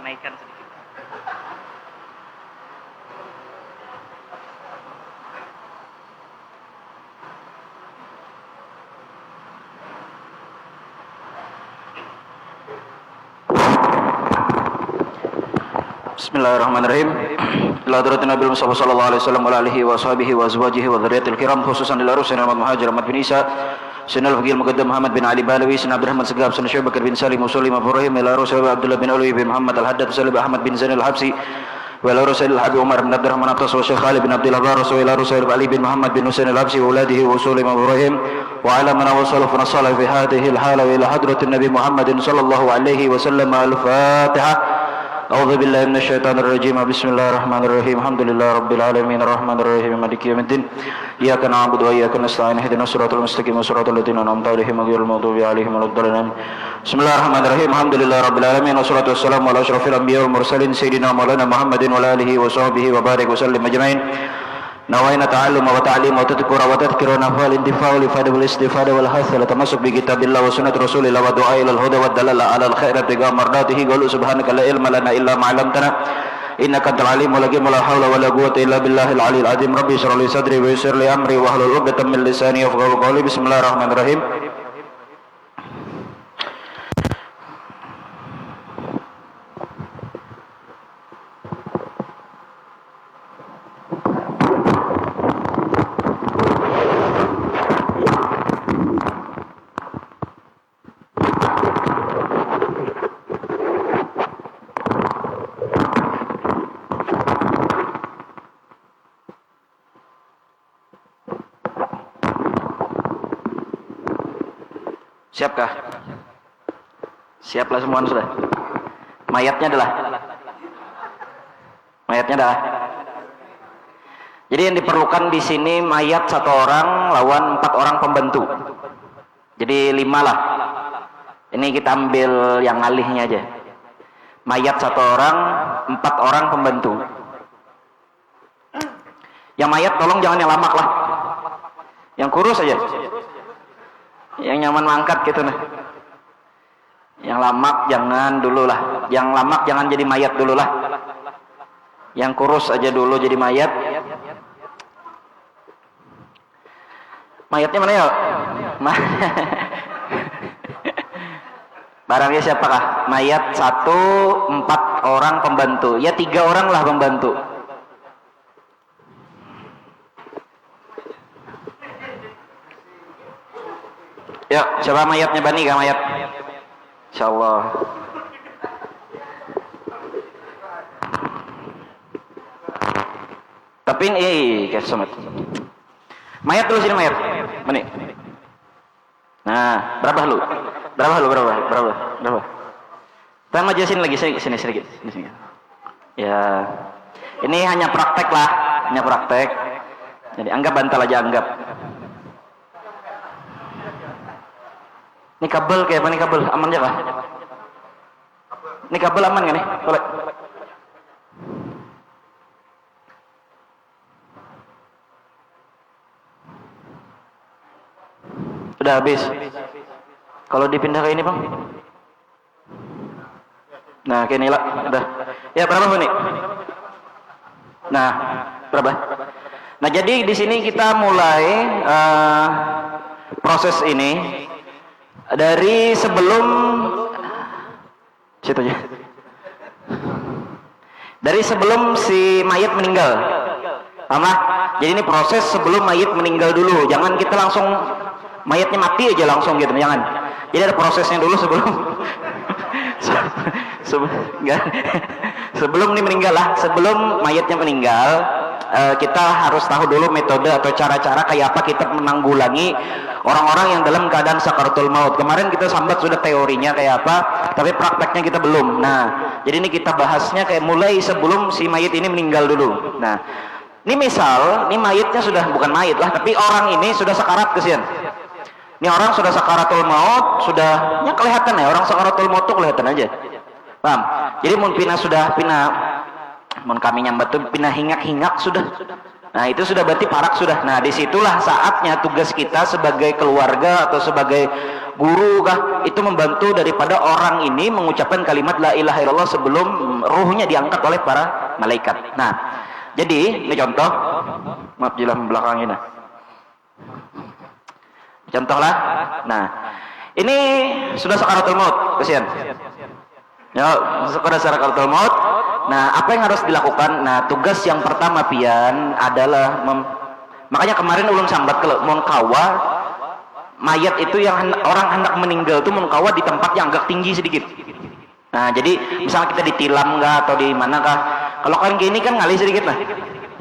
naikkan sedikit. Bismillahirrahmanirrahim. Ila hadratin Nabi Muhammad sallallahu alaihi wasallam wa alihi wa sahbihi wa azwajihi wa dzurriyyatil kiram, khususan ila rusul Muhammad Muhajir Ahmad bin Isa, Sayyidina Al-Faqih Muqaddam Muhammad bin Ali Balawi, Sayyidina Abdurrahman Segaf, Sayyidina Syekh Bakar bin Salim Muslim Ibrahim, ila rusul Abdullah bin Alwi bin Muhammad Al-Haddad, Sayyidina Ahmad bin Zainal Habsi, wa ila rusul Al-Habib Umar bin Abdurrahman Atas, wa Syekh Khalid bin Abdullah Barras, wa ila rusul Ali bin Muhammad bin Husain Al-Habsi wa uladihi wa usul Ibrahim, wa ala man wasala fa nasala fi hadhihi al-hala wa ila hadratin Nabi Muhammadin sallallahu alaihi wasallam. Al-Fatihah. أعوذ بالله من الشيطان الرجيم. بسم الله الرحمن الرحيم. الحمد لله رب العالمين الرحمن الرحيم مالك يوم الدين. إياك نعبد وإياك نستعين اهدنا الصراط المستقيم صراط الذين أنعمت عليهم غير المغضوب عليهم ولا الضالين. بسم الله الرحمن الرحيم. الحمد لله رب العالمين والصلاة والسلام على أشرف الأنبياء والمرسلين سيدنا مولانا محمد وعلى آله وصحبه وبارك وسلم أجمعين. نوينا تعلم وتعليم وتذكر وتذكر ونفع الانتفاع والإفادة والاستفادة والحث على التمسك بكتاب الله وسنة رسول الله والدعاء إلى الهدى والدلالة على الخير ابتغاء مرضاته. قالوا سبحانك لا علم لنا إلا ما علمتنا إنك أنت العليم الحكيم. ولا حول ولا قوة إلا بالله العلي العظيم. ربي اشرح لي صدري ويسر لي أمري واحلل عقدة من لساني يفقهوا قولي. بسم الله الرحمن الرحيم. Siapkah? Siaplah semua sudah. Mayatnya adalah. Jadi yang diperlukan di sini mayat 1 orang lawan 4 orang pembantu. Jadi 5 lah. Ini kita ambil yang alihnya aja. Mayat 1 orang, 4 orang pembantu. Yang mayat tolong jangan yang lamak lah. Yang kurus aja. Yang nyaman mangkat gitu nah. Yang lamak jangan dulu lah. Yang lamak jangan jadi mayat dulu lah. Yang kurus aja dulu jadi mayat. Mayatnya mana ya? Barangnya siapakah? Mayat 1, 4 orang pembantu. Ya 3 orang lah pembantu. Yuk, coba mayatnya Bani kah mayat? Insyaallah. Tapi ini kayak somat. Mayat dulu sini mayat. Bani. Nah, berapa lu? Berapa? Kita majusin lagi sini sedikit. Sini. Ya. Ini hanya praktek lah, Jadi anggap bantal aja anggap. Ini kabel kayak apa nih kabel? Aman aja kah? Ini kabel aman gak nih? Boleh. Udah habis. Kalau dipindah ke ini bang? Nah kayak ini lah. Udah. Ya berapa nih? Nah berapa? Nah jadi di sini kita mulai proses ini. Dari sebelum situ aja. Dari sebelum si mayat meninggal. Paham? Jadi ini proses sebelum mayat meninggal dulu. Jangan kita langsung mayatnya mati aja langsung gitu, jangan. Jadi ada prosesnya dulu sebelum ini meninggal lah. Sebelum mayatnya meninggal, kita harus tahu dulu metode atau cara-cara kayak apa kita menanggulangi orang-orang yang dalam keadaan sakaratul maut. Kemarin kita sambat sudah teorinya kayak apa, tapi prakteknya kita belum. Nah, jadi ini kita bahasnya kayak mulai sebelum si mayat ini meninggal dulu. Nah, ini misal, ini mayatnya sudah bukan mayat lah, tapi orang ini sudah sakarat kesian. Ini orang sudah sakaratul maut, sudah ya kelihatan ya, orang sakaratul maut tuh kelihatan aja. Paham? Jadi mun pina sudah pina mun kami nyambat tuh pina hingak-hingak sudah. Nah itu sudah berarti parak sudah. Nah disitulah saatnya tugas kita sebagai keluarga atau sebagai guru kah itu membantu daripada orang ini mengucapkan kalimat la ilaha illallah sebelum ruhnya diangkat oleh para malaikat. Nah jadi ini contoh, maaf jelas belakang ini. Contoh lah. Nah ini sudah sakaratul maut, kasihan. Ya sudah sakaratul maut. Nah, apa yang harus dilakukan? Nah, tugas yang pertama pian adalah makanya kemarin ulun sambat kalau mun kawa mayat itu yang orang hendak meninggal itu mun kawa di tempat yang agak tinggi sedikit. Nah, jadi misalnya kita ditilam enggak atau di mana kah? Kalau kan gini kan ngali sedikit lah.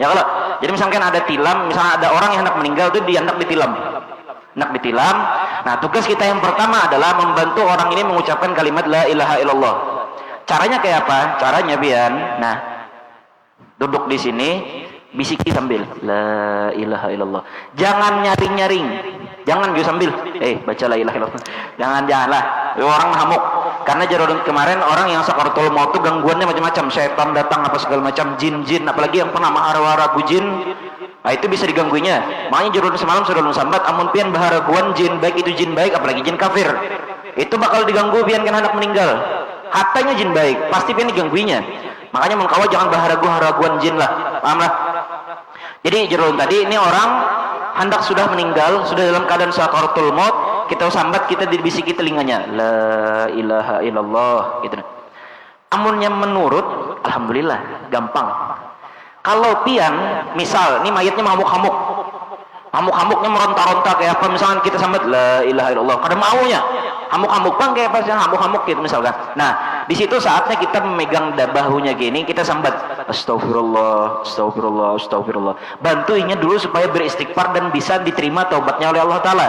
Ya kalau jadi misalkan ada tilam, misalnya ada orang yang hendak meninggal itu dia hendak ditilam. Hendak ditilam. Nah, tugas kita yang pertama adalah membantu orang ini mengucapkan kalimat la ilaha illallah. Caranya kayak apa? Caranya Bian. Nah, duduk di sini, bisiki sambil la ilaha illallah. Jangan nyaring-nyaring. Jangan juga sambil baca la ilaha illallah. Janganlah. Orang hamuk. Karena jarang kemarin orang yang sakaratul maut itu gangguannya macam-macam. Setan datang apa segala macam, jin-jin, apalagi yang pernah mahara-wara jin. Nah, itu bisa digangguinya. Makanya jarang semalam sudah sambat amun pian baharaguan jin, baik itu jin baik apalagi jin kafir. Itu bakal diganggu pian kan anak meninggal. Hatanya jin baik, pasti pian digangguinya. Makanya mengkawa jangan baharaguan jin lah, paham lah. Jadi jerun tadi ini orang hendak sudah meninggal, sudah dalam keadaan sakaratul maut, kita sambat, kita dibisiki telinganya, la ilaha illallah, gitu. Amunnya menurut, alhamdulillah, gampang. Kalau pian, misal, ini mayatnya hamuk-hamuk, hamuk-hamuknya meronta-ronta kayak apa, misalkan kita sambat la ilaha illallah, kada maunya. Hamuk-hamuk bang kayak apa sih hamuk-hamuk gitu misalkan. Nah di situ saatnya kita memegang bahunya gini, kita sambat astagfirullah, astagfirullah, astagfirullah. Bantuinya dulu supaya beristighfar dan bisa diterima taubatnya oleh Allah Taala.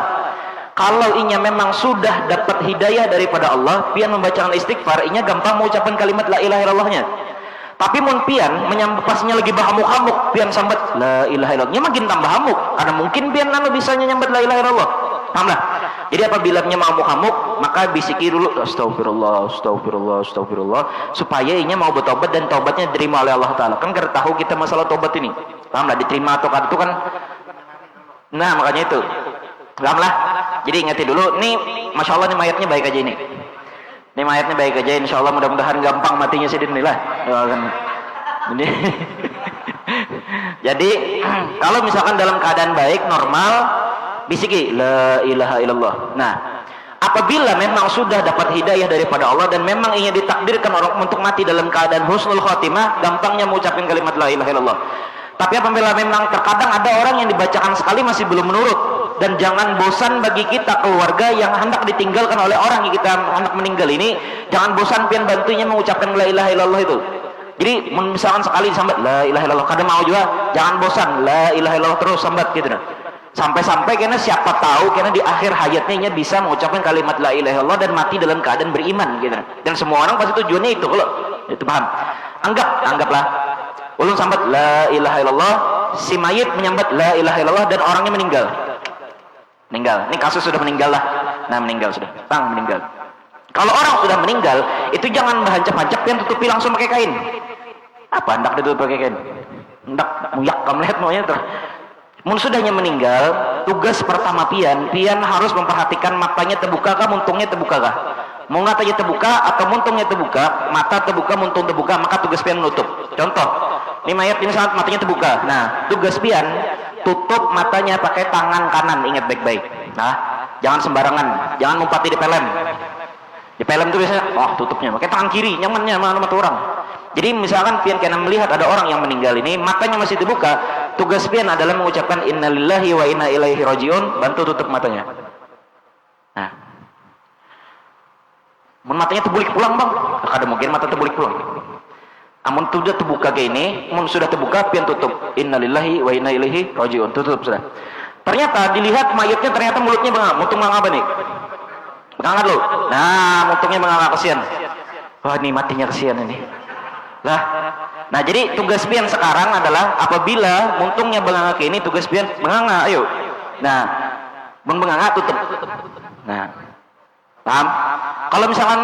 Kalau inya memang sudah dapat hidayah daripada Allah, pian membacakan istighfar, inya gampang mengucapkan kalimat la ilaha illallahnya. Tapi mun pian menyambasnya lagi bahamuk-hamuk, pian sambat la ilaha illallah, makin tambah hamuk. Ada mungkin pian nano bisanya nyambat la ilaha illallah. Paham lah? Jadi apabila nya hamuk-hamuk, maka bisiki dulu astagfirullah, astagfirullah, astagfirullah, supaya inya mau bertobat dan taubatnya diterima oleh Allah Taala. Kan kita tahu kita masalah taubat ini. Paham lah? Diterima atau kan itu kan. Nah, makanya itu. Paham lah? Jadi ingati dulu, nih Masya Allah nih mayatnya baik aja ini. Ini mayatnya baik aja, insya Allah mudah-mudahan gampang matinya sih lah. Jadi kalau misalkan dalam keadaan baik, normal, bisiki la ilaha illallah. Nah, apabila memang sudah dapat hidayah daripada Allah dan memang ingin ditakdirkan orang untuk mati dalam keadaan husnul khotimah, gampangnya mengucapkan kalimat la ilaha illallah. Tapi apabila memang terkadang ada orang yang dibacakan sekali masih belum menurut, dan jangan bosan bagi kita keluarga yang hendak ditinggalkan oleh orang yang kita hendak meninggal ini, jangan bosan pian bantunya mengucapkan la ilaha illallah itu. Jadi misalkan sekali sambat la ilaha illallah, kadang mau juga jangan bosan la ilaha illallah terus sambat gitu nah. Sampai-sampai karena siapa tahu karena di akhir hayatnya bisa mengucapkan kalimat la ilaha illallah dan mati dalam keadaan beriman gitu. Dan semua orang pasti tujuannya itu kalau itu paham. Anggaplah ulun sambat la ilaha illallah, si mayit menyambat la ilaha illallah dan orangnya meninggal. Ini kasus sudah meninggal lah. Nah, meninggal sudah. Meninggal. Kalau orang sudah meninggal, itu jangan berhancap-hancap yang tutupi langsung pakai kain. Apa hendak ditutup pakai kain? Hendak muyak kamlet maunya terus. Mun sudahnya meninggal, tugas pertama pian harus memperhatikan matanya terbuka kah, muntungnya terbuka kah. Mau matanya terbuka atau muntungnya terbuka, mata terbuka, muntung terbuka, maka tugas pian menutup. Contoh, ini mayat ini sangat matanya terbuka. Nah, tugas pian tutup matanya pakai tangan kanan, ingat baik-baik. Nah, jangan sembarangan, jangan mumpati di pelem. Di pelem itu biasanya, tutupnya pakai tangan kiri, nyamannya sama orang. Jadi misalkan pian kena melihat ada orang yang meninggal ini, matanya masih terbuka, tugas pian adalah mengucapkan innalillahi wa inna ilaihi rajiun, bantu tutup matanya. Nah, matanya terbulik pulang bang, ada mungkin mata terbulik pulang. Amun sudah terbuka kayak ini, amun sudah terbuka pian tutup innalillahi wa inna ilaihi rajiun, tutup sudah. Ternyata dilihat mayatnya ternyata mulutnya bengak, muntung apa nih? Bengak loh. Nah, muntungnya bengak, kasihan. Wah, ini matinya kasihan ini. Nah, jadi tugas pian sekarang adalah apabila muntungnya bengak ini, tugas pian bengak, ayo. Nah, bengak tutup. Nah, paham? Kalau misalkan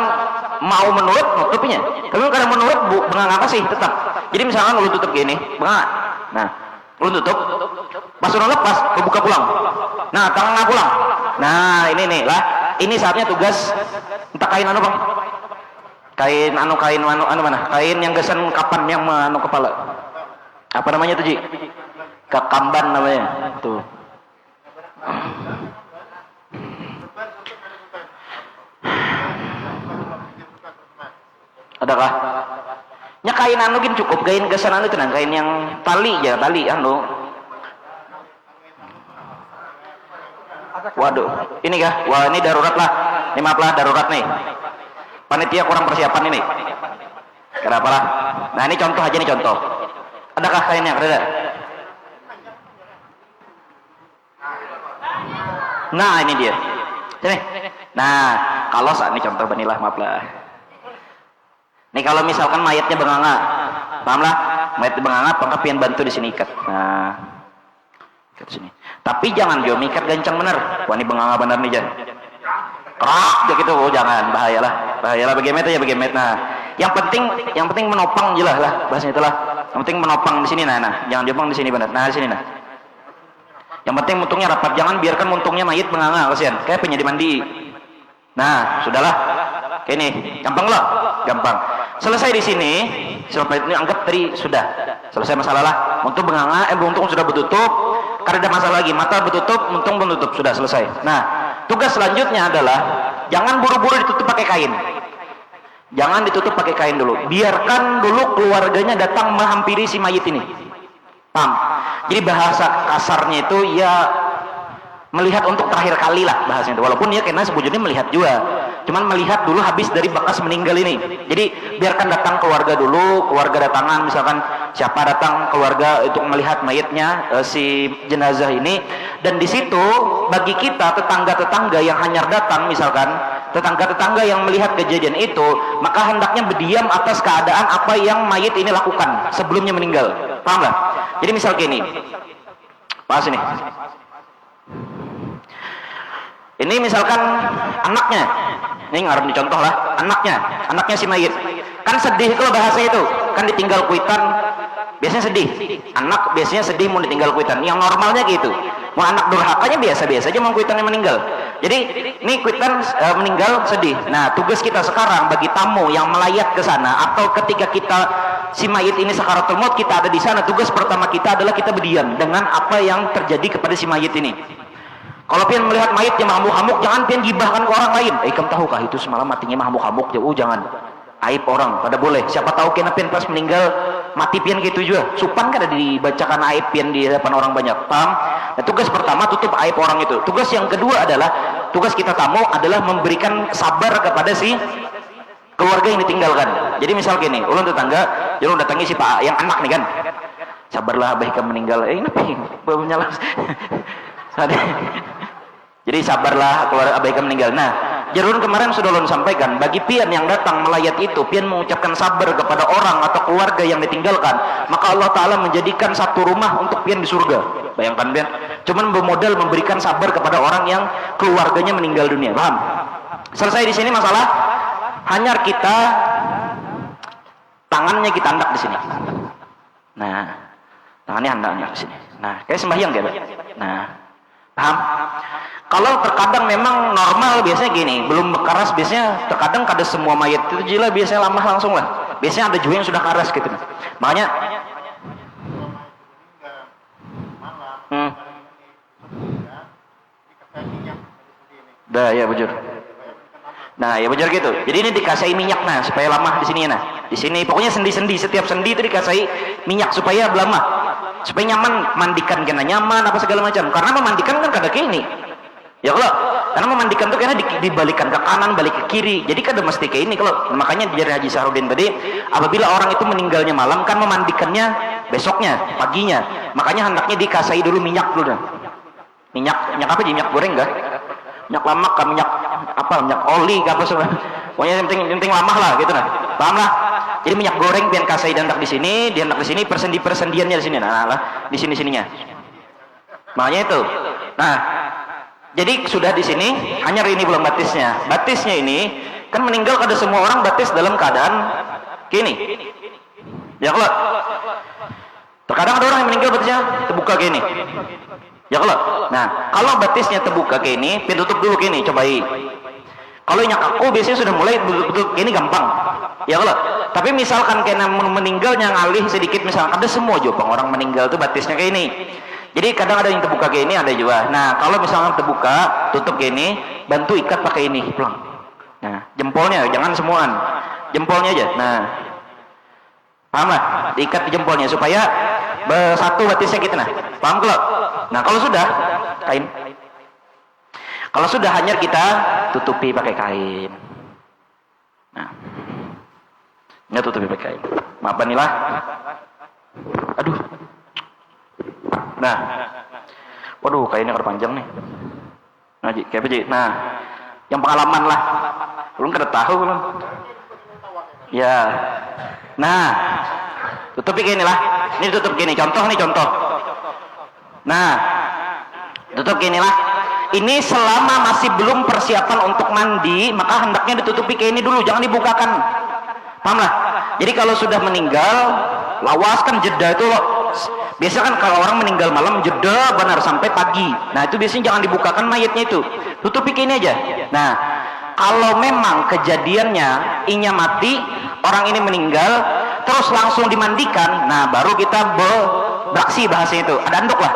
mau menurut, nutupnya. Tapi kalau menurut bengak apa sih tetap. Jadi misalkan lu tutup gini, bengak. Nah, Ulun tutup. Pas ulun lepas, kebuka pulang. Nah, tangan pulang. Nah, ini nih lah. Ini saatnya tugas entah kain anu bang. Kain mana? Kain yang gesan kapan yang anu kepala. Apa namanya tuh Ji? Kekamban namanya. Tuh. Adakah? Nya kain anu gin cukup, kain gesan anu tenang, kain yang tali anu. Waduh, ini kah? Wah, ini darurat lah. Ini maaf lah, darurat nih. Panitia kurang persiapan ini. Kenapa lah? Nah, ini contoh aja nih contoh. Adakah kainnya? Ada? Nah, ini dia. Sini. Nah, kalau saat ini contoh banilah, maaf lah. Nih kalau misalkan mayatnya benganga, paham lah? Mayatnya benganga, maka pian bantu di sini ikat. Nah, ikat sini. Tapi jangan jo ikat gancang bener. Wah ini benganga bener nih Jan. Kerak ya gitu, oh jangan, bahayalah bagaimana ya bagaimana. Nah, yang penting menopang jelas lah bahasanya itulah. Yang penting menopang di sini, nah, jangan jopang di sini bener. Nah di sini nah. Yang penting muntungnya rapat, jangan biarkan muntungnya mayit benganga kasihan. Kayak pengen dimandi. Nah, sudahlah. Kayak ini, gampang loh, gampang. Selesai di sini, sampai ini anggap tadi sudah selesai masalah lah. Muntung benganga, muntung sudah bertutup, karena ada masalah lagi, mata bertutup, muntung belum tutup, sudah selesai. Nah, tugas selanjutnya adalah jangan buru-buru ditutup pakai kain. Jangan ditutup pakai kain dulu. Biarkan dulu keluarganya datang menghampiri si mayit ini. Paham? Jadi bahasa kasarnya itu ya melihat untuk terakhir kali lah bahasanya itu. Walaupun ya karena sebujurnya melihat juga. Cuman melihat dulu habis dari bekas meninggal ini. Jadi biarkan datang keluarga dulu, keluarga datangan misalkan siapa datang keluarga untuk melihat mayitnya si jenazah ini. Dan di situ bagi kita tetangga-tetangga yang hanya datang misalkan tetangga-tetangga yang melihat kejadian itu, maka hendaknya berdiam atas keadaan apa yang mayit ini lakukan sebelumnya meninggal. Paham nggak? Jadi misal gini, pas ini. Ini misalkan anaknya, ini ngarep dicontoh lah, anaknya si mayit, kan sedih kalau bahasa itu, kan ditinggal kuitan, biasanya sedih, anak biasanya sedih mau ditinggal kuitan, yang normalnya gitu, mau anak durhakanya biasa-biasa aja mau kuitannya meninggal, jadi ini kuitan meninggal sedih. Nah tugas kita sekarang bagi tamu yang melayat ke sana atau ketika kita si mayit ini sakaratul maut kita ada di sana, tugas pertama kita adalah kita berdiam dengan apa yang terjadi kepada si mayit ini. Kalau pian melihat mayit yang hamuk-hamuk, jangan pian gibahkan ke orang lain. Kamu tahukah itu semalam matinya hamuk-hamuk? Jauh jangan. Aib orang, pada boleh. Siapa tahu kena pian pas meninggal mati pian gitu juga. Supan kan ada dibacakan aib pian di hadapan orang banyak. Paham? Nah, tugas pertama tutup aib orang itu. Tugas yang kedua adalah tugas kita tamu adalah memberikan sabar kepada si keluarga yang ditinggalkan. Jadi misal gini, ulun tetangga, ulun datangi si Pak yang anak nih kan. Sabarlah abah ikam meninggal. Ini apa nyala. Jadi sabarlah keluarga abaikan meninggal. Nah, jarun kemarin sudah ulun sampaikan, bagi pian yang datang melayat itu, pian mengucapkan sabar kepada orang atau keluarga yang ditinggalkan, maka Allah Ta'ala menjadikan satu rumah untuk pian di surga. Bayangkan pian, cuman bermodal memberikan sabar kepada orang yang keluarganya meninggal dunia. Paham? Selesai di sini masalah, hanya kita tangannya kita andak di sini. Nah, tangannya andak di sini. Nah, kayak sembahyang kayak. Nah, paham? Kalau terkadang memang normal biasanya gini, belum keras biasanya terkadang kada semua mayat itu jila biasanya lama langsung lah. Biasanya ada juga yang sudah keras gitu. Makanya dah ya bujur. Nah, ya bujur gitu. Jadi ini dikasih minyak nah supaya lama di sini nah. Di sini pokoknya sendi-sendi, setiap sendi itu dikasih minyak supaya lama. Supaya nyaman, mandikan kena nyaman apa segala macam. Karena memandikan kan kada kayak ini. Ya kalau karena memandikan tuh karena dibalikan ke kanan, balik ke kiri. Jadi kada mesti kayak ini kalau makanya dari Haji Sahrudin tadi, apabila orang itu meninggalnya malam kan memandikannya besoknya, paginya. Makanya hendaknya dikasih dulu minyak dulu dah. Minyak apa? Minyak goreng enggak? Minyak lamak, minyak apa? Minyak oli apa semua. Pokoknya yang penting lama lah gitu nah. Paham lah? Jadi minyak goreng pian kasih dandak di sini, diandak di sini, persendiannya di sini. Nah, di sininya. Makanya itu. Nah, jadi sudah di sini, hanya ini belum batisnya. Batisnya ini kan meninggal kada semua orang batis dalam keadaan gini. Ya kalau Terkadang ada orang yang meninggal batisnya terbuka kayak ini. Ya kalau, nah kalau batisnya terbuka kayak ini, tutup dulu kayak ini, cobai. Kalau yang kaku biasanya sudah mulai betul-betul kayak ini gampang. Ya kalau, tapi misalkan kayak meninggal yang alih sedikit, misalkan ada semua juga orang meninggal tuh batisnya kayak ini. Jadi kadang ada yang terbuka kayak ini, ada juga. Nah kalau misalkan terbuka, tutup kayak ini, bantu ikat pakai ini, pelang. Nah jempolnya jangan semuaan, jempolnya aja. Nah paham lah, diikat di jempolnya supaya bersatu batisnya gitu. Nah paham kalau? Nah kalau sudah kain, kalau sudah hanyar kita tutupi pakai kain. Nah, nggak tutupi pakai kain. Maafkan inilah. Aduh. Nah, waduh kainnya kada panjang nih. Nah, Ji, kayak apa Ji? Nah, yang pengalaman lah. Belum kada tahu belum. Ya. Nah, tutupi kayak inilah. Ini tutup gini. Contoh nih contoh. Nah, tutup kayak inilah. Ini selama masih belum persiapan untuk mandi, maka hendaknya ditutupi kayak ini dulu, jangan dibukakan. Paham lah? Jadi kalau sudah meninggal, lawas kan jeda itu loh. Biasa kan kalau orang meninggal malam jeda benar sampai pagi. Nah itu biasanya jangan dibukakan mayatnya itu. Tutupi kayak ini aja. Nah kalau memang kejadiannya inya mati, orang ini meninggal, terus langsung dimandikan, nah baru kita beraksi bahasanya itu. Ada anduk lah.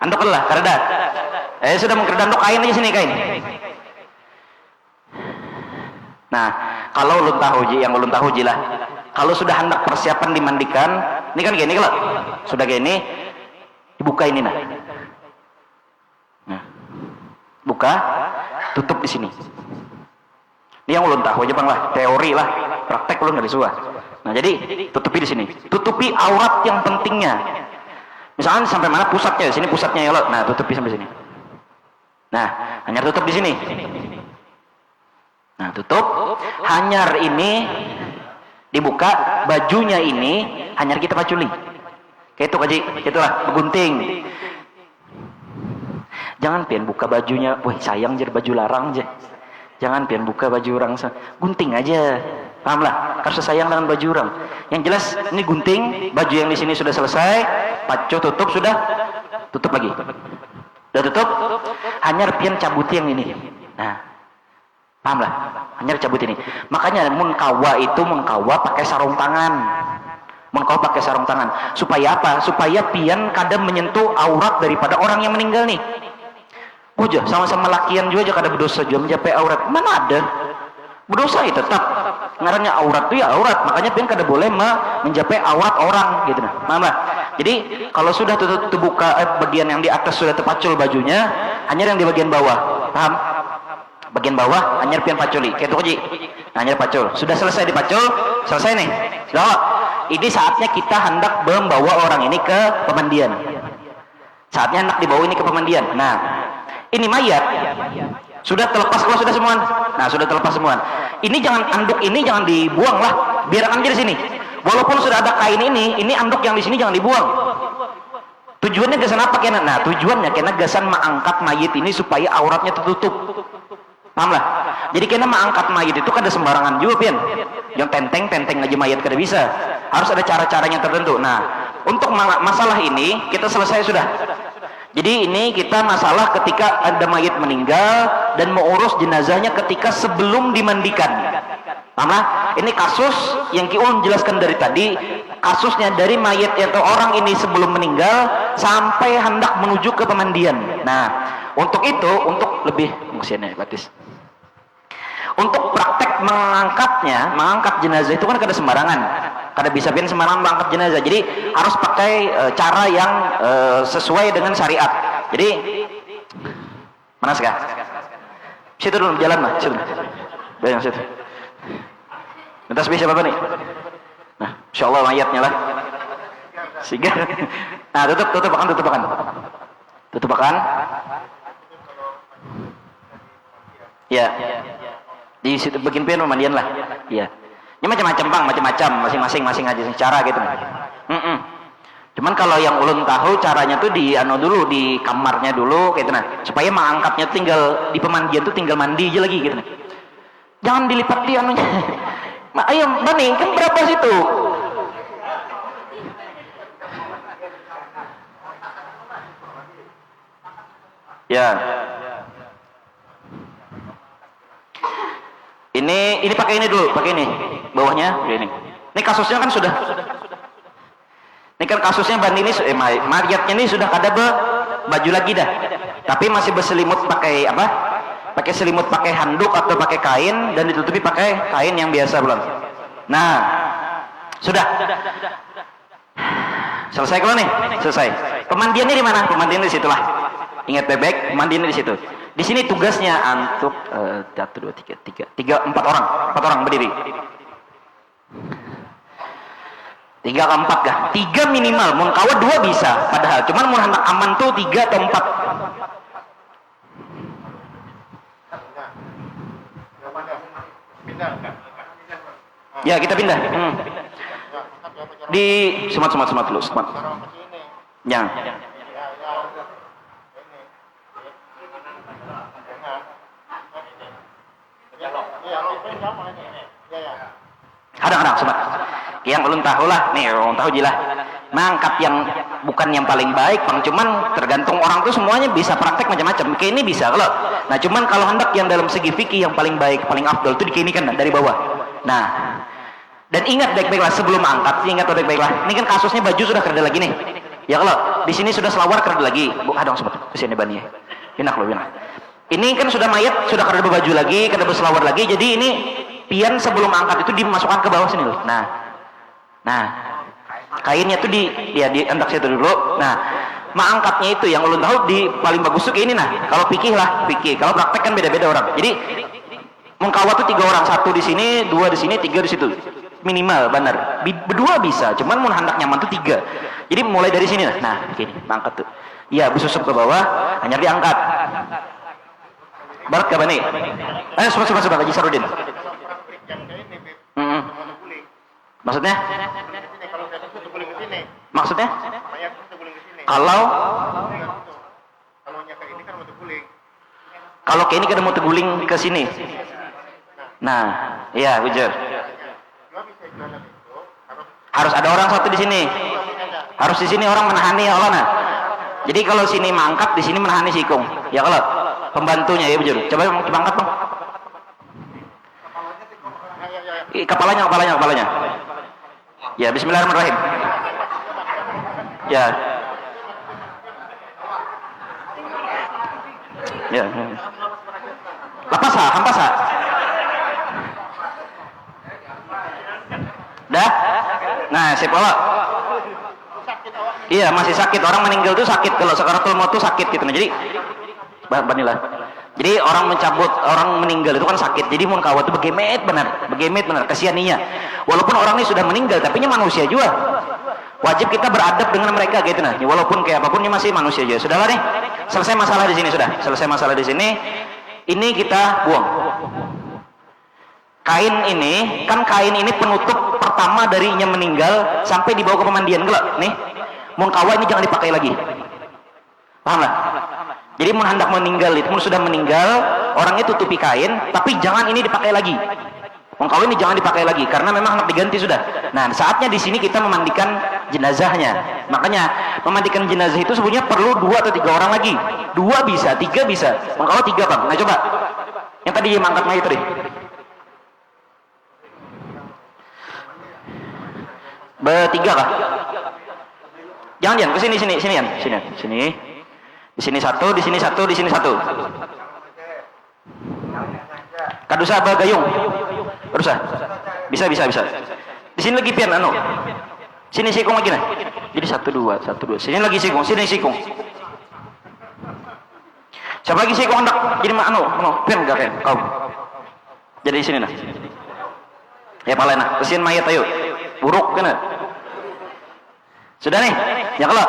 Anduk lah, kareda. Sudah mengkeredanduk kain aja sini kain. Nah, kalau ulun tahu Ji, yang ulun tahu Ji lah. Kalau sudah hendak persiapan dimandikan, ini kan gini kalau sudah gini, dibuka ini nah. Nah, buka, tutup di sini. Ini yang ulun tahu aja bang lah, teori lah, praktek ulun nggak disuah. Nah jadi tutupi di sini, tutupi aurat yang pentingnya. Misalkan sampai mana pusatnya, sini pusatnya ya lo. Nah, tutupi sampai sini. Nah, hanyar tutup di sini. Nah, tutup. Hanyar ini dibuka, bajunya ini hanyar kita paculi. Kayak itu kaji, itulah begunting. Jangan pian buka bajunya, wah sayang jer baju larang je. Jangan pian buka baju orang, gunting aja. Paham lah, harus sayang dengan baju orang. Yang jelas ini gunting, baju yang di sini sudah selesai, pacu tutup sudah, tutup lagi. Sudah tutup, hanyar pian cabut yang ini. Nah, paham lah, hanyar cabut ini. Makanya munkawa itu munkawa pakai sarung tangan. Munkawa pakai sarung tangan. Supaya apa? Supaya pian kadang menyentuh aurat daripada orang yang meninggal nih. Udah sama-sama lakian juga aja kada berdosa juga mencapai aurat. Mana ada? Berdosa itu tetap. Ngarannya aurat itu ya aurat, makanya pian kada boleh mencapai aurat orang gitu nah. Mama. Jadi kalau sudah terbuka bagian yang di atas sudah terpacul bajunya, hanya yang di bagian bawah. Paham? Bagian bawah hanya pian paculi. Kayak itu Ji. Hanya pacul. Sudah selesai dipacul, selesai nih. Sudah. Ini saatnya kita hendak membawa orang ini ke pemandian. Saatnya hendak dibawa ini ke pemandian. Nah, ini mayat. Sudah terlepas kalau sudah semua. Nah, sudah terlepas semua. Ini jangan anduk ini jangan dibuang lah. Biarkan aja di sini. Walaupun sudah ada kain ini anduk yang di sini jangan dibuang. Tujuannya gasan apa kena? Nah, tujuannya kena gasan mengangkat mayit ini supaya auratnya tertutup. Paham lah? Jadi kena mengangkat mayit itu kada sembarangan juga, pian. Yang tenteng aja mayat kada bisa. Harus ada cara-caranya tertentu. Nah, untuk masalah ini kita selesai sudah. Jadi ini kita masalah ketika ada mayat meninggal dan mengurus jenazahnya ketika sebelum dimandikan. Paham? Ini kasus yang Kiun jelaskan dari tadi, kasusnya dari mayat atau orang ini sebelum meninggal sampai hendak menuju ke pemandian. Nah, untuk itu, untuk lebih maksudnya batis. Untuk praktek mengangkat jenazah itu kan kada sembarangan. Kada bisa pian sembarangan mengangkat jenazah. Jadi harus pakai cara yang sesuai dengan syariat. Jadi mana sekarang? Situ dulu jalan mah, situ. Bayang situ. Entas bisa apa nih? Nah, insyaallah mayatnya lah. Sehingga nah, tutup akan. Ya. Di situ bagian pian pemandian lah. Iya. Ini macam-macam bang, macam-macam, masing-masing aja cara gitu. Cuman kalau yang ulun tahu caranya tuh di dulu di kamarnya dulu gitu nah, supaya mengangkatnya tinggal di pemandian tuh tinggal mandi aja lagi gitu nah. Jangan dilipat di anunya. Ayo Bani, kan berapa situ? Ya. Ini pakai ini dulu, pakai ini. Bawahnya ini. Ini kasusnya kan sudah. Ini kan kasusnya Bandi ini mayatnya ini sudah kada baju lagi dah. Tapi masih berselimut pakai apa? Pakai selimut pakai handuk atau pakai kain dan ditutupi pakai kain yang biasa belum. Nah, sudah. Selesai kalau nih? Selesai. Pemandiannya di mana? Pemandiannya di situlah. Ingat bebek, pemandiannya di situ. Di sini tugasnya untuk 1, 2, 3, 4 orang berdiri. 3 ke 4 kah? 3 minimal, mun kawa 2 bisa padahal, cuman mun hendak aman tuh 3 atau 4. Ya kita pindah. Di semat dulu, semat. Ya. Kadang-kadang sobat yang belum tahu lah nih, orang tahu jilah mangkat yang bukan yang paling baik bang, cuman tergantung orang tuh semuanya bisa praktek macam-macam. Kayak ini bisa kalau nah cuman kalau hendak yang dalam segi fikih yang paling baik paling afdol itu di kan dari bawah. Nah dan ingat baik-baiklah sebelum angkat, ingat baik-baiklah ini kan kasusnya baju sudah kerja lagi nih ya, kalau di sini sudah selawar kerja lagi dong sobat kesini bani ya enak loh enak. Ini kan sudah mayat sudah kerja baju lagi kerja berselawar lagi, jadi ini pian sebelum angkat itu dimasukkan ke bawah sini loh. Nah, kainnya tuh di hendak situ dulu. Nah, angkatnya itu yang ulun tahu di paling bagus tuh kayak ini. Nah, kalau fikih lah, fikih. Kalau praktek kan beda-beda orang. Jadi mengkawat tuh 3 orang, 1 di sini, 2 di sini, 3 di situ. Minimal benar. Berdua bisa, cuman mun hendak nyaman tuh 3. Jadi mulai dari sini lah. Nah, gini, angkat tuh. Iya, bersusup ke bawah, hanya diangkat. Barat ke bani. Coba Haji Sarudin. Maksudnya? Maksudnya? Kalau kayak ini kan mau terguling ke sini. Nah, iya ujar. Harus ada orang satu di sini. Harus di sini orang menahani ya Allah nah. Jadi kalau sini mangkat, di sini menahani sikung. Ya kalau pembantunya ya bujur. Coba angkat bang. Kepalanya. Ya, bismillahirrahmanirrahim. Ya. Ya. Hampas. Dah? Nah, siapa? Iya, masih sakit. Orang meninggal tuh sakit. Kalau sakaratul maut tuh sakit gitu. Nah, jadi banilah. Jadi orang mencabut, orang meninggal itu kan sakit. Jadi mun kawat itu begemet benar, kasianinya. Walaupun orang ini sudah meninggal, tapi ini manusia juga. Wajib kita beradab dengan mereka gitu nah. Walaupun kayak apapun ini masih manusia juga. Sudahlah nih. Selesai masalah di sini sudah. Selesai masalah di sini. Ini kita buang. Kain ini penutup pertama darinya meninggal sampai dibawa ke pemandian gelap nih. Mun kawat ini jangan dipakai lagi. Paham lah? Jadi mun hendak meninggal itu, mun sudah meninggal, orangnya tutupi kain, tapi jangan ini dipakai lagi. Mun kawin ini jangan dipakai lagi, karena memang hendak diganti sudah. Nah, saatnya di sini kita memandikan jenazahnya. Makanya memandikan jenazah itu sebenarnya perlu 2 atau 3 orang lagi. 2 bisa, 3 bisa. Mun kawin 3 bang. Nah coba, yang tadi yang angkat mayat tadi. Bertiga kah? Jangan kesini sini. Di sini 1, di sini 1, di sini 1. Kadusa apa gayung? Kadusa. Bisa. Di sini lagi pian Sini sikung lagi nah. Jadi 1 2. Sini lagi sikung, sini sikung. Siapa lagi sikung hendak? Jadi pian enggak kan? Kau. Jadi di sini nah. Ya pala nah. Kesian mayat ayo. Buruk kan? Sudah nih. Ya kalau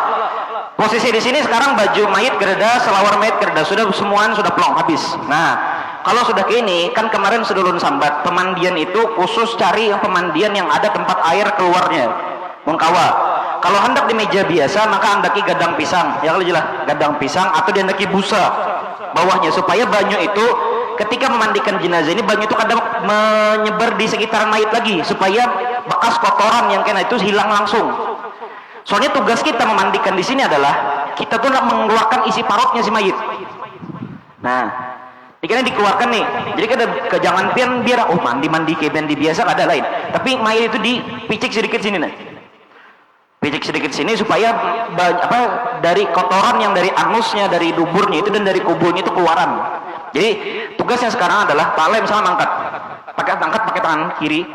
posisi di sini sekarang baju mayit gereda, selawar mayit gereda, sudah semuanya sudah plong habis. Nah, kalau sudah gini, kan kemarin sudah ulun sambat, pemandian itu khusus cari yang pemandian yang ada tempat air keluarnya. Mengkawa. Kalau hendak di meja biasa, maka hendaki gadang pisang. Ya kalau jelas, gadang pisang atau dihendaki busa bawahnya supaya banyu itu ketika memandikan jenazah ini banyu itu kadang menyebar di sekitaran mayit lagi supaya bekas kotoran yang kena itu hilang langsung. Soalnya tugas kita memandikan di sini adalah kita tuh mengeluarkan isi parutnya si mayit. Nah, ikannya dikeluarkan nih. Jadi kan jangan biar mandi kayak mandi biasa ada lain. Tapi mayat itu dipicik sedikit sini nah. Picik sedikit sini supaya dari kotoran yang dari anusnya, dari duburnya itu dan dari kubulnya itu keluaran. Jadi tugasnya sekarang adalah Pak Le misalnya angkat pakai tangan kiri.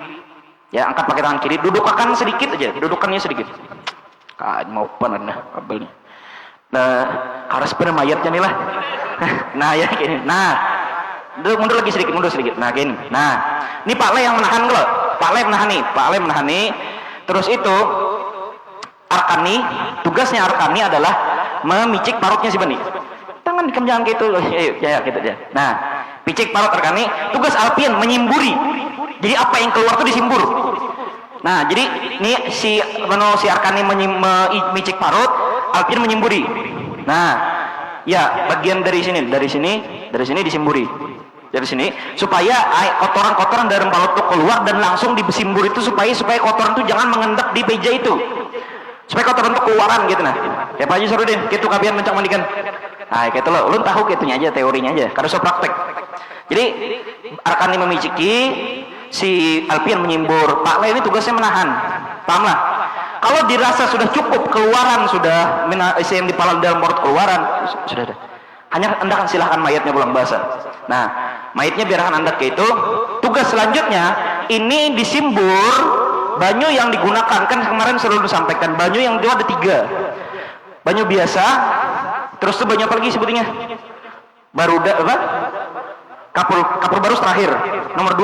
Ya, angkat pakai tangan kiri, dudukkan sedikit aja, dudukannya sedikit. Mau panen kabelnya. Nah, harus benar mayatnya nih lah. Nah, ya gini. Nah, mundur sedikit. Nah, gini. Nah, ini Pak Le yang menahan kalau. Pak Le menahan nih. Terus itu Arkani, tugasnya Arkani adalah memicik parutnya si Bani. Tangan jangan gitu. Ya, gitu aja. Nah, picik parut Arkani, tugas Alpian menyimburi. Jadi apa yang keluar itu disimbur. Nah, jadi ini si Arkani memicik parut, Alpian menyimburi. Nah, ya bagian dari sini disimburi. Dari sini supaya kotoran-kotoran dari parut itu keluar dan langsung disimbur itu supaya kotoran itu jangan mengendap di meja itu. Supaya kotoran itu keluaran gitu nah. Ya Pak Haji Sarudin, gitu kabian mencak mandikan. Nah, gitu loh, lu tahu gitunya aja, teorinya aja. Karena so praktek. Jadi Arkani memiciki, si Alpian menyimbur, Pak Le ini tugasnya menahan. Paham lah? Kalau dirasa sudah cukup keluaran, sudah yang di dalam perut keluaran, sudah ada. Hanya Anda silahkan mayatnya pulang basah. Nah, mayatnya biarkan Anda ke itu. Tugas selanjutnya, ini disimbur. Banyu yang digunakan, kan kemarin selalu disampaikan, banyu yang itu ada 3. Banyu biasa, terus itu banyu apa lagi sebutnya? Baruda, apa? Kapur barus terakhir. Nomor 2,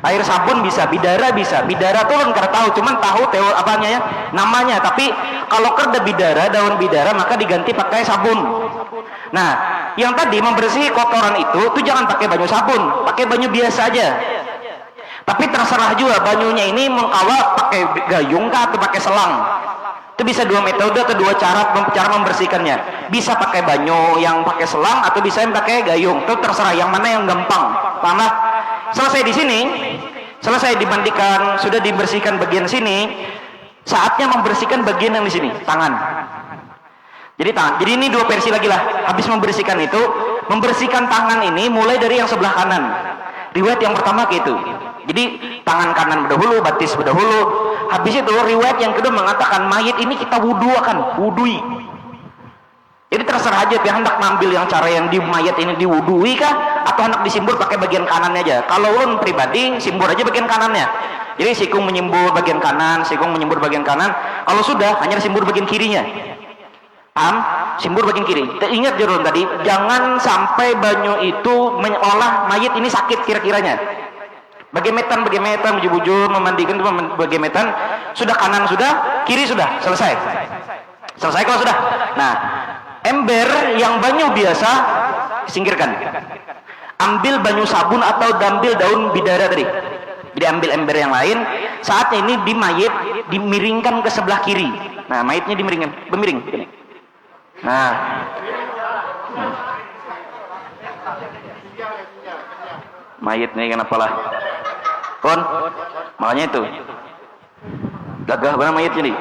air sabun bisa, bidara bisa. Bidara tuh kan karena tahu, cuman tahu apanya ya, namanya. Tapi kalau kerda bidara, daun bidara, maka diganti pakai sabun. Nah, yang tadi membersih kotoran itu tuh jangan pakai banyu sabun, pakai banyu biasa aja. Tapi terserah juga banyunya ini mengkawal pakai gayung kah atau pakai selang. Itu bisa 2 metode atau 2 cara membersihkannya. Bisa pakai banyu yang pakai selang atau bisa yang pakai gayung. Itu terserah yang mana yang gampang. Paham? Selesai di sini, selesai dimandikan, sudah dibersihkan bagian sini, saatnya membersihkan bagian yang di sini, tangan. Jadi tangan. Jadi ini 2 versi lagi lah. Habis membersihkan itu, membersihkan tangan ini mulai dari yang sebelah kanan. Riwayat yang pertama gitu. Jadi tangan kanan berdahulu, batis berdahulu. Habis itu riwayat yang kedua mengatakan mayit ini kita wudui. Jadi terserah aja dia hendak ngambil yang cara yang di mayat ini diwudui kah atau hendak disimbur pakai bagian kanannya aja. Kalau ulun pribadi simbur aja bagian kanannya. Jadi sikung menyimbur bagian kanan, sikung menyimbur bagian kanan. Kalau sudah hanya disimbur bagian kirinya. Paham? Simbur bagian kiri. Ingat Jerun tadi, jangan sampai banyu itu mengolah mayit ini sakit kira-kiranya. Bagemetan, bujur-bujur, memandikan itu bagemetan, sudah kanan sudah, kiri sudah, selesai kalau sudah. Nah, ember yang banyu biasa singkirkan. Ambil banyu sabun atau ambil daun bidara tadi. Jadi ambil ember yang lain. Saatnya ini di mayit dimiringkan ke sebelah kiri. Nah, mayitnya bemiring. Nah. Mayit nih kenapa lah? Kon, makanya itu gagah benar mayitnya nih.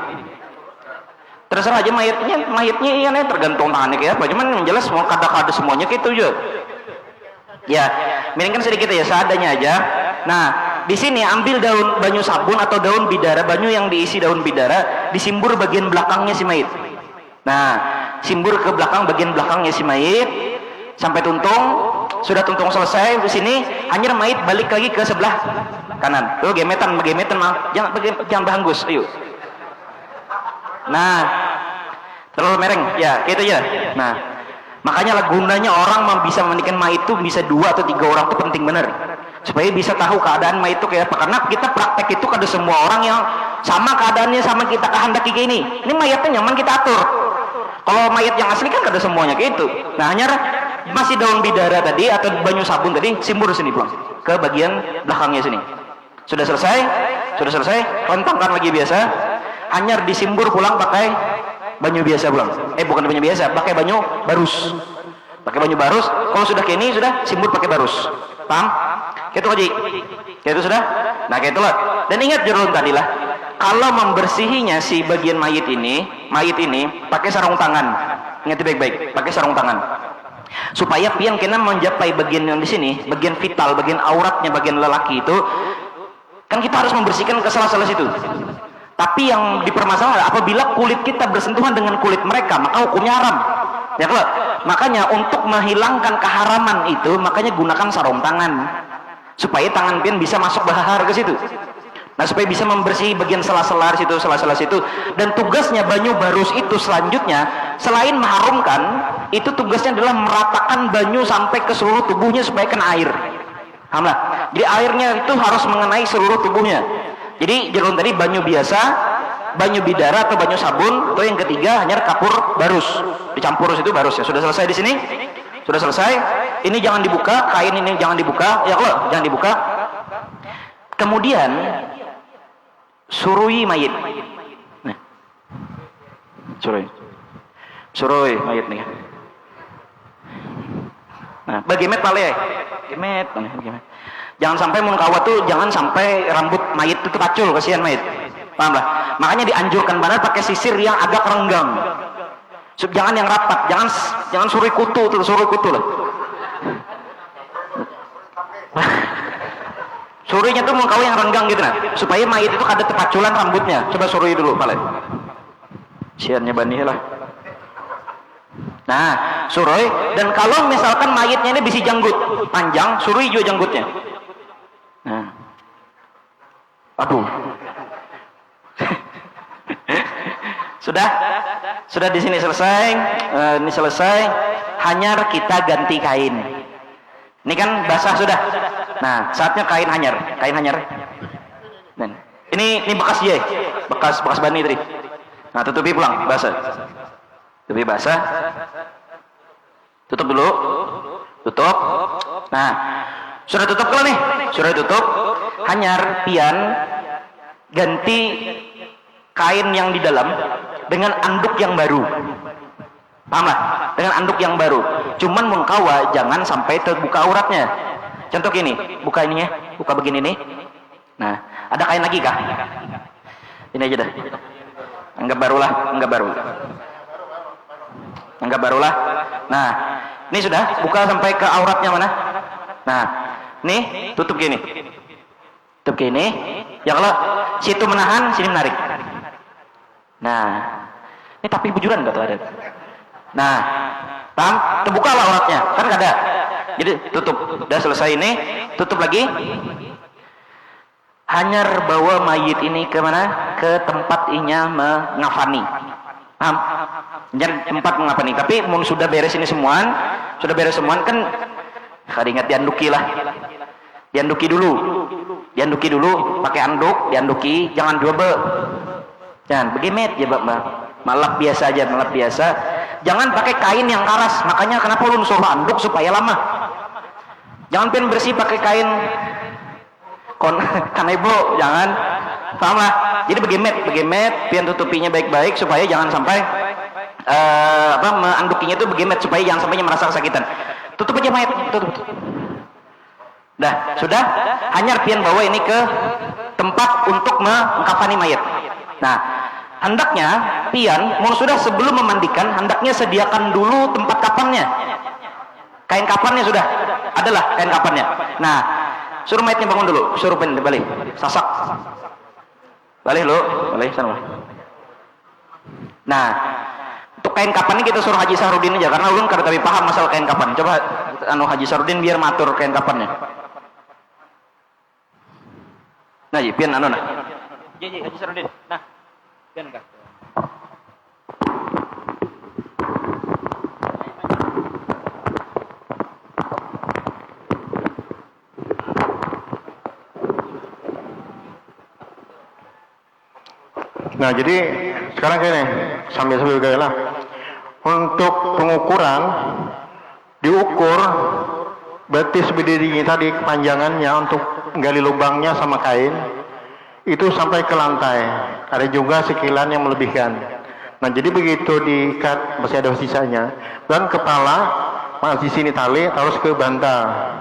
Terserah aja mayitnya iya nih tergantung tangannya kayak apa. Cuman yang jelas semua kada semuanya gitu juga. Ya, miringkan sedikit ya seadanya aja. Nah, di sini ambil daun banyu sabun atau daun bidara, banyu yang diisi daun bidara, disimbur bagian belakangnya si mayit. Nah, simbur ke belakang bagian belakangnya si mayit sampai tuntung. Sudah tuntung selesai di sini, hanya mayit balik lagi ke sebelah kanan. Tuh gemetan mah. Jangan bahanggus, ayo. Nah, terlalu mereng, ya, gitu ya. Nah, makanya lah gunanya orang bisa memandikan mayit itu bisa 2 atau 3 orang itu penting bener. Supaya bisa tahu keadaan mayit itu kayak apa. Karena kita praktek itu ada semua orang yang sama keadaannya sama kita kehendaki kayak ini. Ini mayatnya nyaman kita atur. Kalau mayat yang asli kan ada semuanya kayak itu. Nah, hanya masih daun bidara tadi atau banyu sabun tadi simbur sini pulang ke bagian belakangnya sini. Sudah selesai, rentangkan lagi biasa. Hanya disimbur pulang pakai banyu biasa pulang. Bukan banyu biasa, pakai banyu barus. Kalau sudah kayak ini sudah simbur pakai barus. Paham? Gitu Haji. Itu sudah. Nah, kayak itulah. Dan ingat Jerun tadi lah. Kalau membersihinya si bagian mayit ini pakai sarung tangan. Ingat baik-baik, pakai sarung tangan. Supaya pian kena mencapai bagian yang di sini, bagian vital, bagian auratnya, bagian lelaki itu, kan kita harus membersihkan ke salah-salah situ. Tapi yang dipermasalahkan apabila kulit kita bersentuhan dengan kulit mereka, maka hukumnya haram. Ya kalau makanya untuk menghilangkan keharaman itu, makanya gunakan sarung tangan supaya tangan pian bisa masuk bahar ke situ. Nah, supaya bisa membersih bagian sela-sela situ, dan tugasnya banyu barus itu selanjutnya selain mengharumkan, itu tugasnya adalah meratakan banyu sampai ke seluruh tubuhnya supaya kena air. Paham lah? Jadi airnya itu harus mengenai seluruh tubuhnya. Jadi jangan tadi banyu biasa, banyu bidara atau banyu sabun, atau yang ketiga hanya kapur barus, dicampur situ barus ya. Sudah selesai di sini? Sudah selesai? Ini jangan dibuka, kain ini jangan dibuka, ya Allah, jangan dibuka. Kemudian surui mayit. Nah. Surui mayit nih. Nah, bagaimana pale? Gemet. Jangan sampai munkawat tuh, jangan sampai rambut mayit itu terpacul, kasihan mayit. Paham lah? Makanya dianjurkan banget pakai sisir yang agak renggang. Jangan yang rapat, jangan suri kutu lah. Surinya tuh munkawat yang renggang gitu nah, supaya mayit itu ada terpaculan rambutnya. Coba suri dulu, pale. Siannya bani lah. Nah, suroi, dan kalau misalkan mayitnya ini bisi janggut panjang, surui juga janggutnya. Nah, aduh, sudah di sini selesai, ini selesai. Hanyar kita ganti kain. Ini kan basah sudah. Nah, saatnya kain hanyar. Dan ini bekas ye, bekas bani tadi. Nah, tutupi pulang, basah. Lebih basah, tutup dulu, tutup. Nah, sudah tutup kalau nih, sudah tutup. Hanyar pian ganti kain yang di dalam dengan anduk yang baru. Paham lah? Dengan anduk yang baru. Cuman mengkawa jangan sampai terbuka auratnya. Contoh gini, buka ininya, buka begini nih. Nah, ada kain lagi kah? Ini aja dah. Anggap barulah. Nah, ini sudah buka sampai ke auratnya mana? Nah, nih tutup gini. Ya kalau situ menahan, sini menarik. Nah, ini tapi bujuran nggak tuh ada? Nah, paham? Terbuka lah auratnya, kan nggak ada. Jadi tutup. Udah selesai ini, tutup lagi. Hanyar bawa mayit ini ke mana? Ke tempat inya mengafani. Paham? Jangan tempat mengapa nih, tapi mau sudah beres ini semuaan, kan ingat dianduki lah. Dianduki dulu, pakai anduk, jangan dua jangan begemet ya Mbak. Malap biasa aja, Jangan pakai kain yang karas, makanya kenapa lu suruh anduk supaya lama. Jangan pengen bersih pakai kain kanebo, jangan. Paham lah? Jadi begemet, pian tutupinya baik-baik supaya jangan sampai mengandukinya itu begemet supaya jangan sampai merasa kesakitan. Tutup aja mayat, tutup. Dah, sudah. Hanyar pian bawa ini ke tempat untuk mengkafani mayat. Nah, hendaknya pian mau sudah sebelum memandikan, hendaknya sediakan dulu tempat kafannya. Kain kafannya sudah, adalah kain kafannya. Nah, suruh mayatnya bangun dulu, suruh balik, sasak. Balik sana. Nah, untuk kain kapan ini kita suruh Haji Sahrudin aja karena ulun kada tapi paham masalah kain kapan. Coba Haji Sahrudin biar matur kain kapannya. Nah, pian nah. Haji Sahrudin. Nah, pian kah? Nah, jadi sekarang gini, sambil gaya lah. Untuk pengukuran, diukur betis berdirinya tadi kepanjangannya untuk gali lubangnya sama kain itu sampai ke lantai. Ada juga sekilan yang melebihkan. Nah, jadi begitu diikat masih ada sisanya, dan kepala masih sini tali harus ke bantal.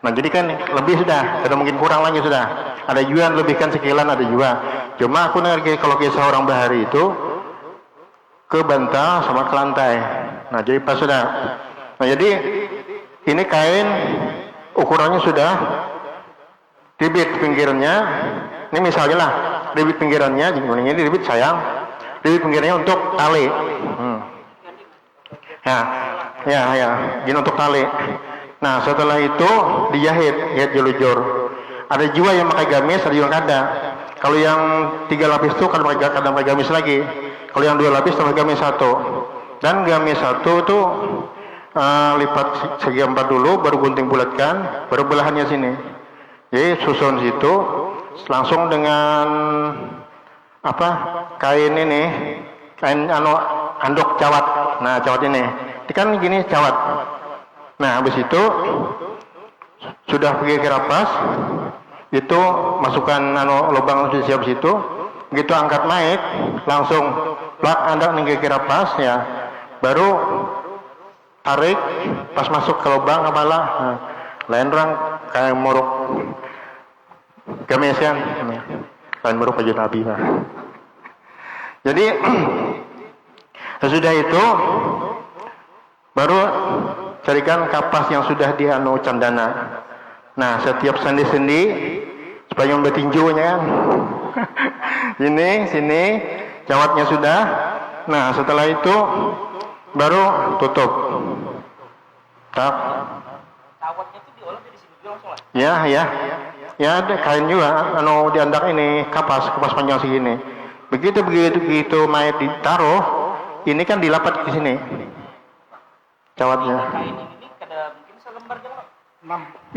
Nah, jadi kan lebih sudah, tidak mungkin kurang lagi sudah. Ada juga yang lebihkan sekilan, ada juga. Cuma aku ngerti kalau kisah orang bahari itu ke bantal sama ke lantai. Nah, jadi pas sudah. Nah, jadi ini kain ukurannya sudah dibit pinggirnya. Ini misalnya lah, dibit pinggirannya, ini dibit sayang, dibit pinggirnya untuk tali. Ya, gini untuk tali. Nah, setelah itu dijahit, jahit jelujur. Ada juga yang pakai gamis, ada juga kada. Kalau yang 3 lapis itu kadang pakai gamis lagi. Kalau yang 2 lapis tambah gamis 1. Dan gamis 1 itu lipat segi 4 dulu, baru gunting bulatkan, baru belahannya sini. Jadi susun situ, langsung dengan apa? Kain ini, kain anduk cawat. Nah, cawat ini kan gini cawat. Nah, habis itu sudah pergi ke rapas, itu masukkan lubang sudah siap situ, begitu angkat naik, langsung plak anda nih ke rapas ya, baru tarik, pas masuk ke lubang apalah, lain orang kayak muruk gamis kan, lain muruk aja nabi lah. Jadi sesudah itu baru carikan kapas yang sudah di candana. Nah, setiap sendi-sendi supaya yang bertinjunya kan. Sini cawatnya sudah. Nah, setelah itu baru tutup. Tak. Cawatnya itu diolah dari sini langsung lah. Ya. Ya, ada kain juga diandak ini kapas panjang segini. Begitu mayat ditaruh, ini kan dilapat di sini. Cawatnya.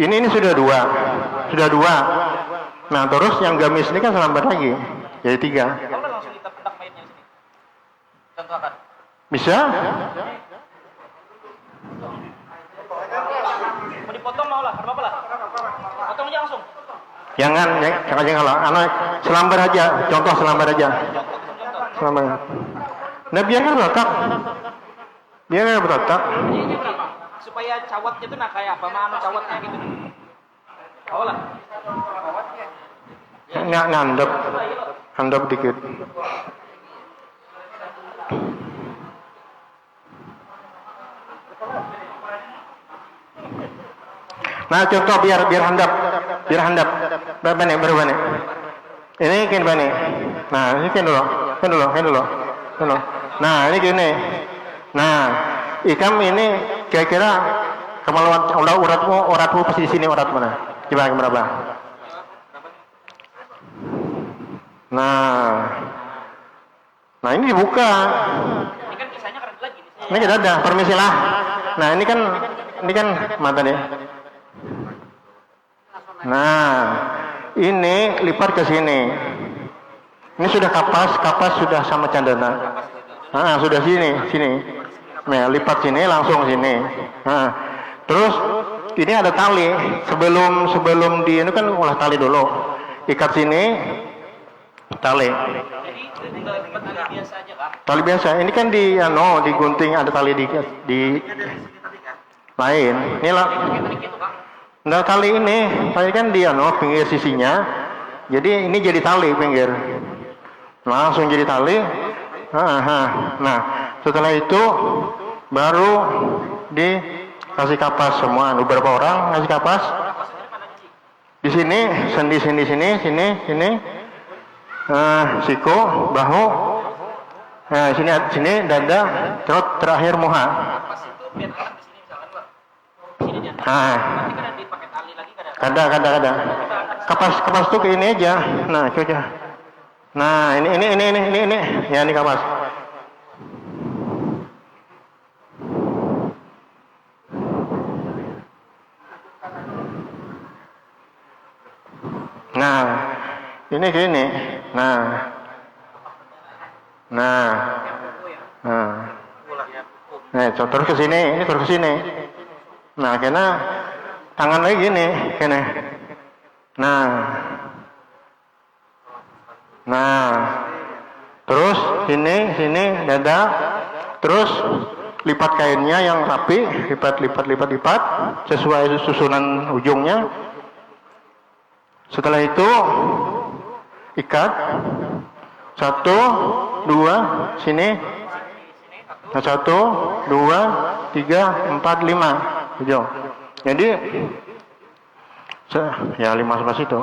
Ini sudah dua. Nah, terus yang gamis ini kan selembar lagi, jadi 3. Langsung kita pedak mainnya sini. Contohkan. Bisa? Mau dipotong mau lah, apa lah? Potong aja langsung. Jangan lah. Selembar aja. Contoh selembar aja. Selembar. Nah, biarkan letak. Biarkan berletak. Supaya cawatnya itu kayak apa? Mana cawatnya gitu. Oh lah. Ngandap dikit. Nah, contoh biar handap. Berapa nih? Ini kan bani. Nah, ini kan dulu. Nah, ini gini. Nah, ikam ini kira-kira kemaluan uratmu pasti di sini urat mana? Coba berapa? Nah ini dibuka. Ini kan kisahnya keren lagi. Ini kita ada, permisilah. Nah ini kan mata deh. Nah ini lipat ke sini. Ini sudah kapas sudah sama candana. Nah sudah sini. Nah, lipat sini langsung sini. Nah, terus ini ada tali. Sebelum ini kan olah tali dulu. Ikat sini, tali. Tali biasa. Ini kan digunting ada tali di lain. Inilah. Nah, tali kan di pinggir sisinya. Jadi ini jadi tali pinggir. Langsung jadi tali. Nah, setelah itu baru dikasih kapas semua. Beberapa orang ngasih kapas. Di sini, sini. Siku, bahu. Nah, sini dada, terus terakhir muha. Nah, kada. Kapas tuh ke ini aja. Nah, coba. Nah, ini. Ya, ini kapas. Nah, ini gini. Nah, terus ke sini, ini terus ke sini. Nah, karena tangan lagi gini, kene. Nah, terus sini dada, terus lipat kainnya yang rapi, lipat sesuai susunan ujungnya. Setelah itu ikat 1, 2, sini Nah, 1, 2, 3, 4, 5. 7. Jadi ya 5 sampai situ.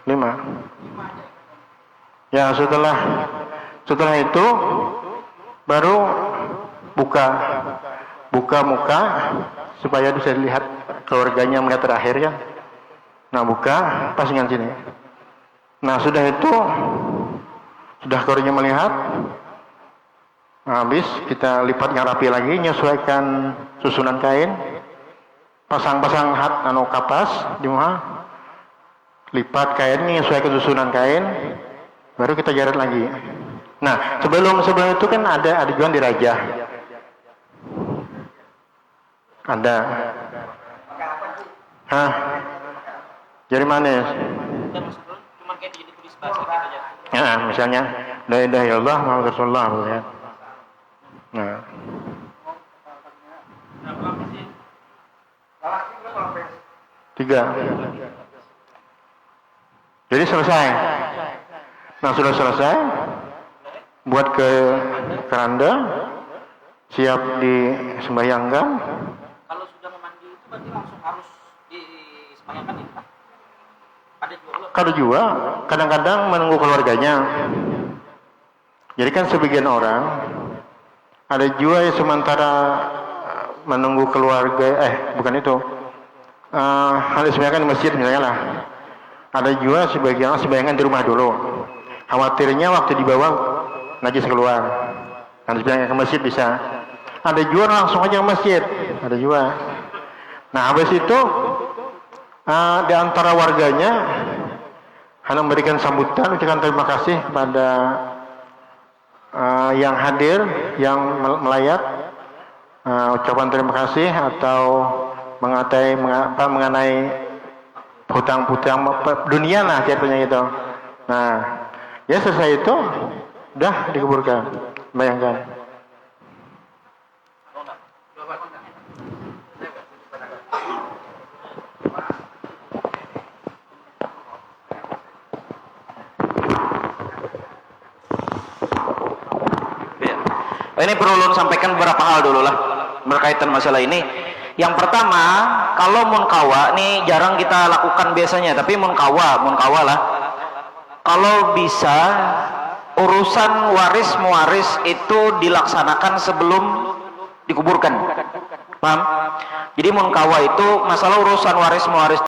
5. Ya, setelah itu baru buka muka supaya bisa dilihat keluarganya melihat terakhir kan. Nah, buka pas dengan sini. Nah, sudah keluarganya melihat. Nah, habis kita lipat yang rapi lagi, menyesuaikan susunan kain, pasang-pasang kapas di muka, lipat kain, menyesuaikan susunan kain, baru kita jaret lagi. Nah, sebelum itu kan ada adegan dirajah. Ada. Hah? Jari manis. Cuma kayak ditulis bahasa gitu aja. Ya, misalnya la ilaha illallah Muhammadur Rasulullah ya. Nah. Tiga. Jadi selesai. Nah, sudah selesai, buat ke keranda, siap disembahyangkan. Kalau sudah memandi itu berarti langsung harus disembahyangkan itu Pak? Ada juga, kadang-kadang menunggu keluarganya. Jadi kan sebagian orang, ada juga yang sementara menunggu keluarga, bukan itu, harus disembahyangkan di masjid misalnya lah. Ada juga sebagian orang sembahyangkan di rumah dulu. Khawatirnya waktu dibawa najis keluar. Nanti disembahyangkan ke masjid bisa. Ada juga langsung aja ke masjid. Ada juga. Nah, habis itu di antara warganya hendak memberikan sambutan, ucapan terima kasih kepada yang hadir, yang melayat, ucapan terima kasih atau mengenai hutang-hutang dunia lah jatuhnya itu. Nah, ya selesai itu udah dikuburkan. Bayangkan. Ini perlu ulun sampaikan beberapa hal dulu lah berkaitan masalah ini. Yang pertama, kalau munkawa ini jarang kita lakukan biasanya, tapi munkawa lah. Kalau bisa urusan waris mewaris itu dilaksanakan sebelum dikuburkan. Paham? Jadi munkawa itu masalah urusan waris mewaris